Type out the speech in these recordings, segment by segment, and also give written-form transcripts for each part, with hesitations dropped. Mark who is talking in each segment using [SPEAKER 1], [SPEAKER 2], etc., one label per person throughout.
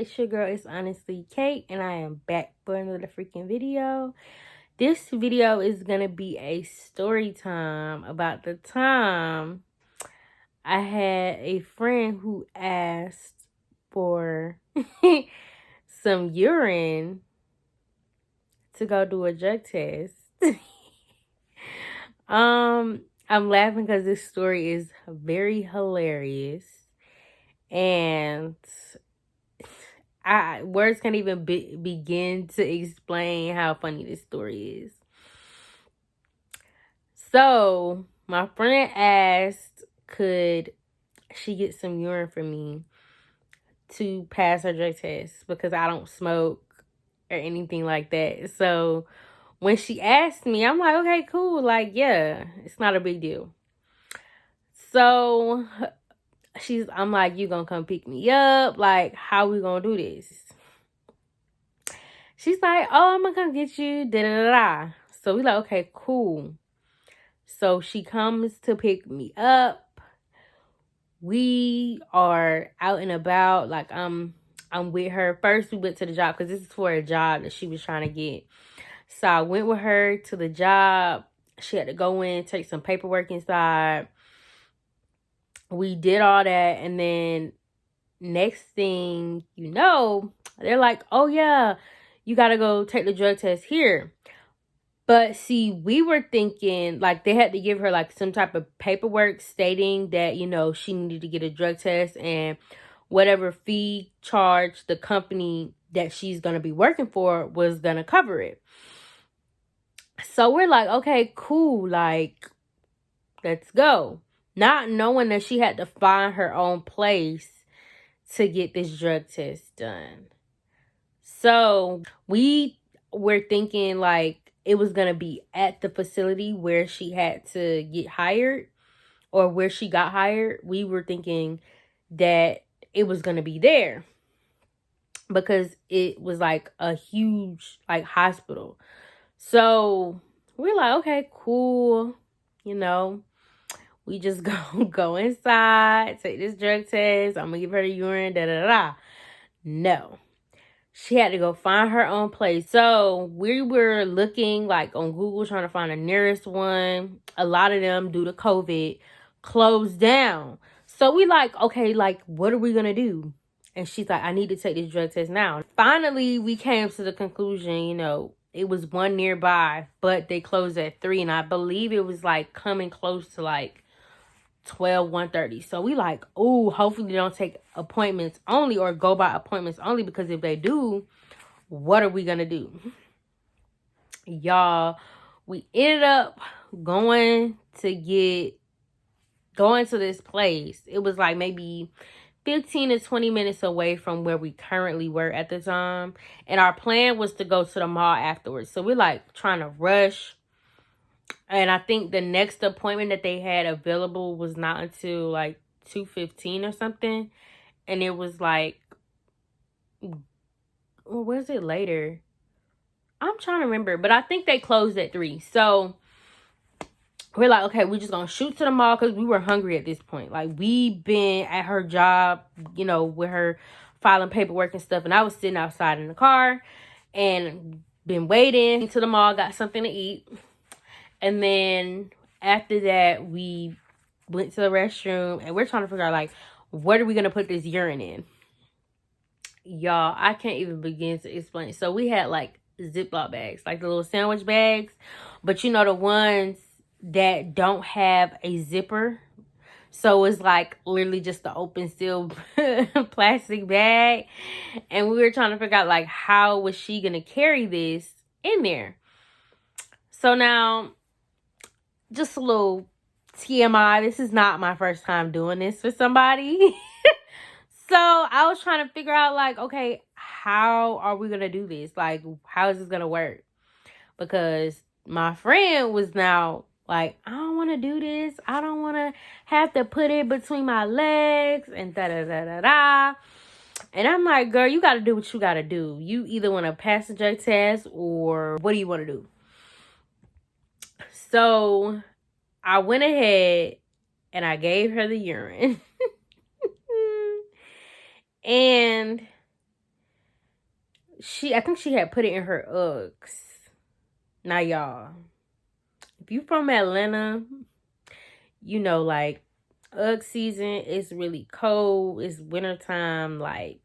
[SPEAKER 1] It's your girl, It's Honestly Kay, and I am back for another freaking video. This video is gonna be a story time about the time I had a friend who asked for some urine to go do a drug test. I'm laughing because this story is very hilarious, and words can't even begin to explain how funny this story is. So my friend asked, could she get some urine from me to pass her drug test, because I don't smoke or anything like that. So when she asked me, I'm like, okay, cool. Like, yeah, it's not a big deal. So I'm like, you gonna come pick me up? Like, how we gonna do this? She's like, oh, I'm gonna come get you, da-da-da-da. So we like, okay, cool. So she comes to pick me up. We are out and about. Like, I'm with her. First, we went to the job because this is for a job that she was trying to get. So I went with her to the job. She had to go in, take some paperwork inside. We did all that, and then next thing you know, they're like, oh yeah, you gotta go take the drug test here. But see, we were thinking like they had to give her like some type of paperwork stating that, you know, she needed to get a drug test, and whatever fee charge the company that she's going to be working for was going to cover it. So we're like, okay, cool. Like, let's go. Not knowing that she had to find her own place to get this drug test done. So we were thinking like it was going to be at the facility where she had to get hired, or where she got hired. We were thinking that it was going to be there because it was like a huge like hospital. So we're like, okay, cool. You know, we just go inside, take this drug test. I'm gonna give her the urine, da-da-da. No. She had to go find her own place. So we were looking like on Google, trying to find the nearest one. A lot of them, due to COVID, closed down. So we like, okay, like, what are we gonna do? And she's like, I need to take this drug test now. Finally, we came to the conclusion, you know, it was one nearby, but they closed at 3. And I believe it was like coming close to like 1:30. So we like, oh, hopefully they don't take appointments only or go by appointments only, because if they do, what are we gonna do? Y'all, we ended up going to this place. It was like maybe 15 to 20 minutes away from where we currently were at the time. And our plan was to go to the mall afterwards. So we're like trying to rush. And I think the next appointment that they had available was not until like 2:15 or something. And it was like, or was it later? I'm trying to remember, but I think they closed at 3. So we're like, okay, we're just gonna shoot to the mall because we were hungry at this point. Like, we've been at her job, you know, with her filing paperwork and stuff, and I was sitting outside in the car and been waiting to the mall, got something to eat. And then after that, we went to the restroom, and we're trying to figure out, like, what are we gonna put this urine in? Y'all, I can't even begin to explain. So we had like Ziploc bags, like the little sandwich bags, but you know, the ones that don't have a zipper. So it's like literally just the open seal plastic bag. And we were trying to figure out like, how was she gonna carry this in there? So now, just a little TMI, this is not my first time doing this for somebody. So I was trying to figure out like, okay, how are we gonna do this? Like, how is this gonna work? Because my friend was now like, I don't want to do this. I don't want to have to put it between my legs and da-da-da-da-da. And I'm like, girl, you got to do what you got to do. You either want to pass the drug test, or what do you want to do? So I went ahead and I gave her the urine. And I think she had put it in her Uggs. Now, y'all, if you from Atlanta, you know, like, Ugg season is really cold. It's wintertime. Like,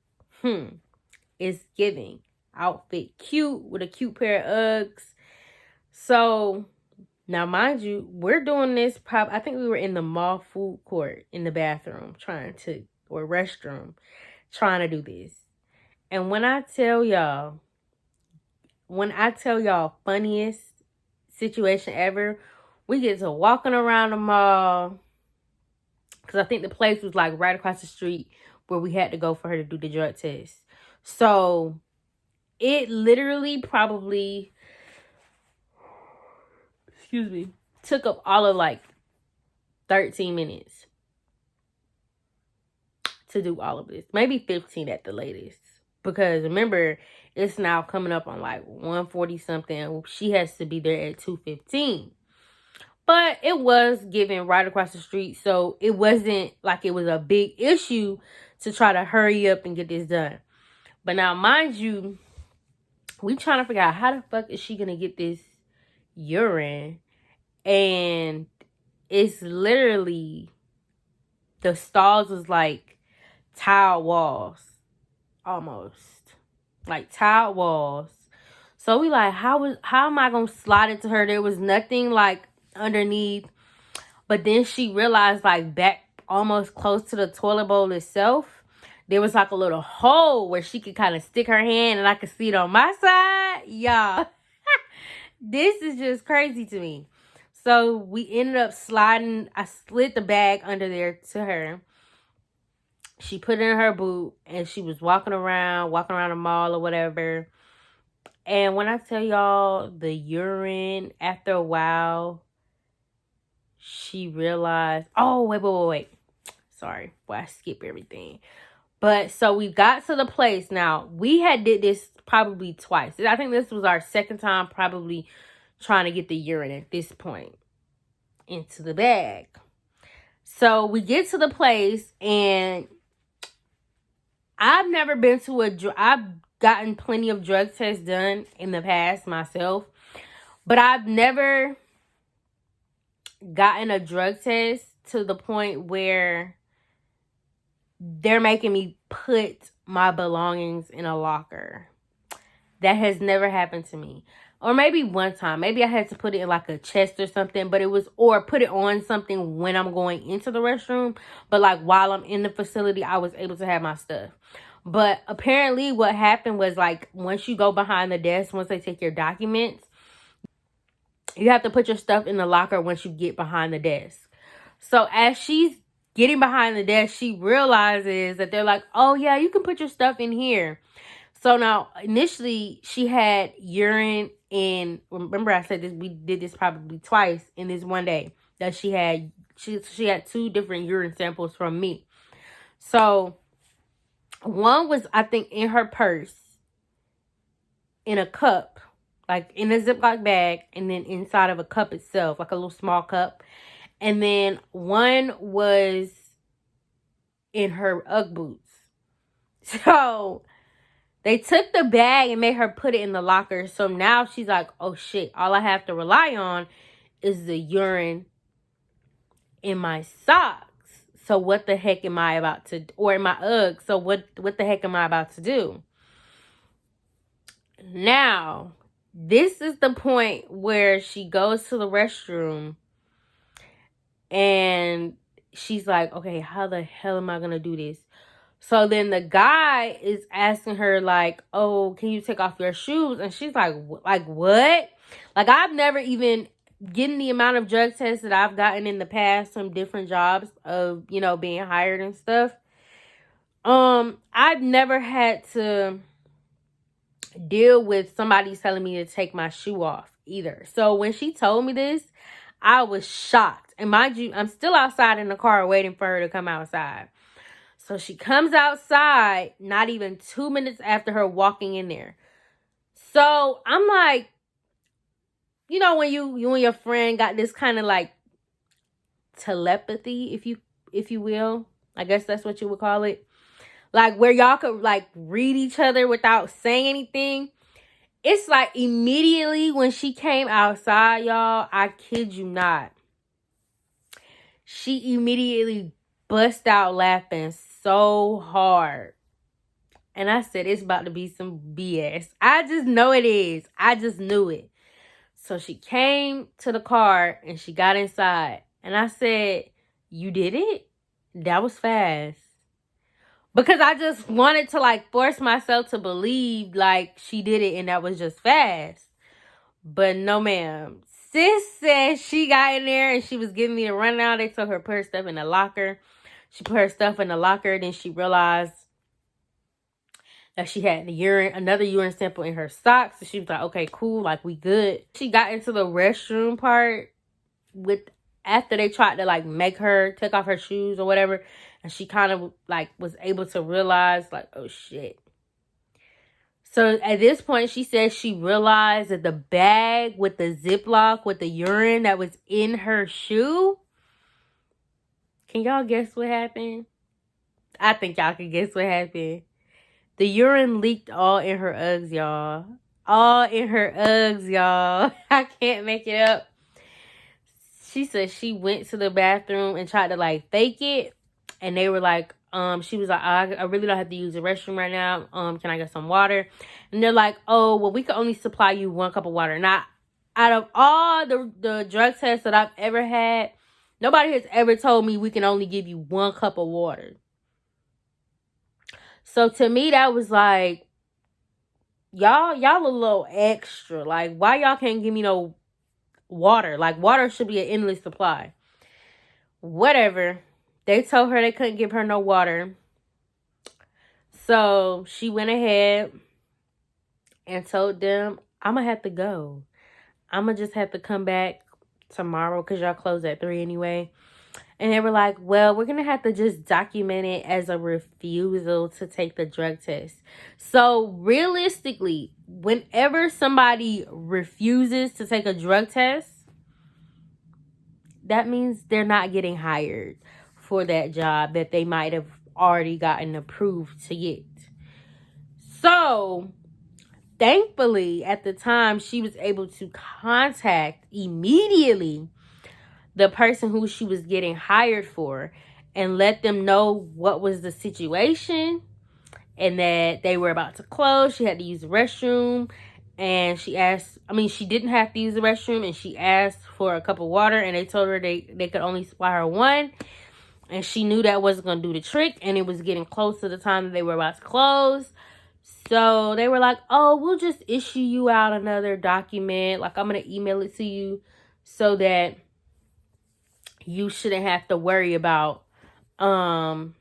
[SPEAKER 1] it's giving. Outfit cute with a cute pair of Uggs. So, now, mind you, we're doing this. I think we were in the mall food court in the bathroom or restroom, trying to do this. And when I tell y'all, funniest situation ever, we get to walking around the mall, because I think the place was like right across the street where we had to go for her to do the drug test. So it literally probably, took up all of like 13 minutes to do all of this. Maybe 15 at the latest. Because remember, it's now coming up on like 1:40 something. She has to be there at 2:15. But it was given right across the street. So it wasn't like it was a big issue to try to hurry up and get this done. But now, mind you, we trying to figure out how the fuck is she going to get this urine. And it's literally, the stalls was like tile walls. Almost. Like tile walls. So we like, how am I going to slide it to her? There was nothing like underneath. But then she realized, like, back almost close to the toilet bowl itself, there was like a little hole where she could kind of stick her hand, and I could see it on my side. Y'all, this is just crazy to me. So we ended up sliding. I slid the bag under there to her. She put it in her boot, and she was walking around the mall or whatever. And when I tell y'all, the urine, after a while, she realized, oh, wait. Sorry, I skip everything. But so we got to the place. Now, we had did this probably twice. I think this was our second time probably trying to get the urine at this point into the bag. So we get to the place, and I've never been to I've gotten plenty of drug tests done in the past myself, but I've never gotten a drug test to the point where they're making me put my belongings in a locker. That has never happened to me. Or maybe one time. Maybe I had to put it in like a chest or something. Or put it on something when I'm going into the restroom. But like while I'm in the facility, I was able to have my stuff. But apparently what happened was, like, once you go behind the desk, once they take your documents, you have to put your stuff in the locker once you get behind the desk. So as she's getting behind the desk, she realizes that they're like, oh yeah, you can put your stuff in here. So now, initially, she had urine in, remember I said this, we did this probably twice in this one day, that she had 2 different urine samples from me. So one was, I think, in her purse, in a cup, like in a Ziploc bag, and then inside of a cup itself, like a little small cup. And then one was in her Ugg boots. So they took the bag and made her put it in the locker. So now she's like, oh shit, all I have to rely on is the urine in my socks. So what the heck am I about to, or in my Uggs. So what the heck am I about to do? Now, this is the point where she goes to the restroom and she's like, okay, how the hell am I going to do this? So then the guy is asking her, like, oh, can you take off your shoes? And she's like what? Like, I've never even getting the amount of drug tests that I've gotten in the past from different jobs of, you know, being hired and stuff. I've never had to deal with somebody telling me to take my shoe off either. So when she told me this, I was shocked. And mind you, I'm still outside in the car waiting for her to come outside. So she comes outside not even 2 minutes after her walking in there. So I'm like, you know, when you and your friend got this kind of like telepathy, if you will. I guess that's what you would call it. like where y'all could like read each other without saying anything. It's like immediately when she came outside, y'all, I kid you not, she immediately bust out laughing so hard. And I said, it's about to be some BS. I just know it is. I just knew it. So she came to the car and she got inside. And I said, you did it? That was fast. Because I just wanted to like force myself to believe like she did it and that was just fast. But no, ma'am. Sis said she got in there and she was giving me a rundown. They told her put her stuff in the locker. She put her stuff in the locker. Then she realized that she had another urine sample in her socks. So she was like, okay, cool. Like, we good. She got into the restroom part after they tried to like make her take off her shoes or whatever. And she kind of like was able to realize like, oh shit. So at this point, she said she realized that the bag with the Ziploc with the urine that was in her shoe. Can y'all guess what happened? I think y'all can guess what happened. The urine leaked all in her Uggs, y'all. All in her Uggs, y'all. I can't make it up. She said she went to the bathroom and tried to like fake it. And they were like, she was like, I really don't have to use the restroom right now. Can I get some water? And they're like, oh, well, we can only supply you 1 cup of water. Now, out of all the drug tests that I've ever had, nobody has ever told me we can only give you 1 cup of water. So to me, that was like, y'all a little extra. Like, why y'all can't give me no water? Like, water should be an endless supply. Whatever. They told her they couldn't give her no water. So she went ahead and told them, I'm going to have to go. I'm going to just have to come back tomorrow because y'all close at 3 anyway. And they were like, well, we're going to have to just document it as a refusal to take the drug test. So realistically, whenever somebody refuses to take a drug test, that means they're not getting hired for that job that they might have already gotten approved to get. So thankfully, at the time, she was able to contact immediately the person who she was getting hired for and let them know what was the situation and that they were about to close. She had to use the restroom and she didn't have to use the restroom and she asked for a cup of water and they told her they could only supply her 1 and she knew that wasn't going to do the trick and it was getting close to the time that they were about to close. So they were like, oh, we'll just issue you out another document. Like, I'm going to email it to you so that you shouldn't have to worry about, that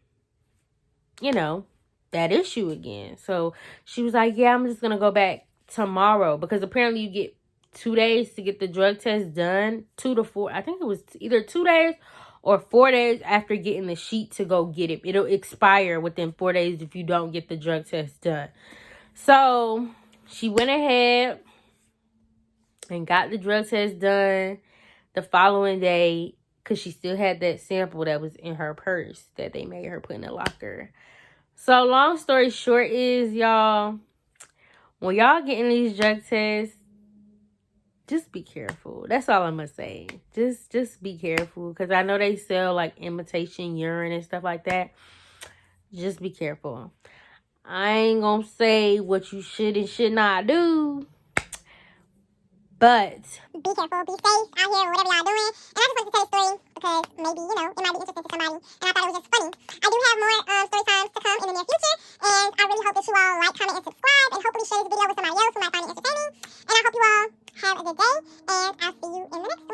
[SPEAKER 1] issue again. So she was like, yeah, I'm just going to go back tomorrow. Because apparently you get 2 days to get the drug test done. 2 to 4. I think it was either 2 days or 4 days after getting the sheet to go get it. It'll expire within 4 days if you don't get the drug test done. So she went ahead and got the drug test done the following day because she still had that sample that was in her purse that they made her put in the locker. So long story short is, y'all, when y'all getting these drug tests, just be careful. That's all I'm going to say. Just be careful. Because I know they sell like imitation urine and stuff like that. Just be careful. I ain't going to say what you should and should not do. But
[SPEAKER 2] be careful, be safe out here, whatever y'all doing. And I just want to tell a story because maybe, it might be interesting to somebody. And I thought it was just funny. I do have more story times to come in the near future. And I really hope that you all like, comment, and subscribe. And hopefully share this video with somebody else who might find it entertaining. And I hope you all have a good day. And I'll see you in the next one.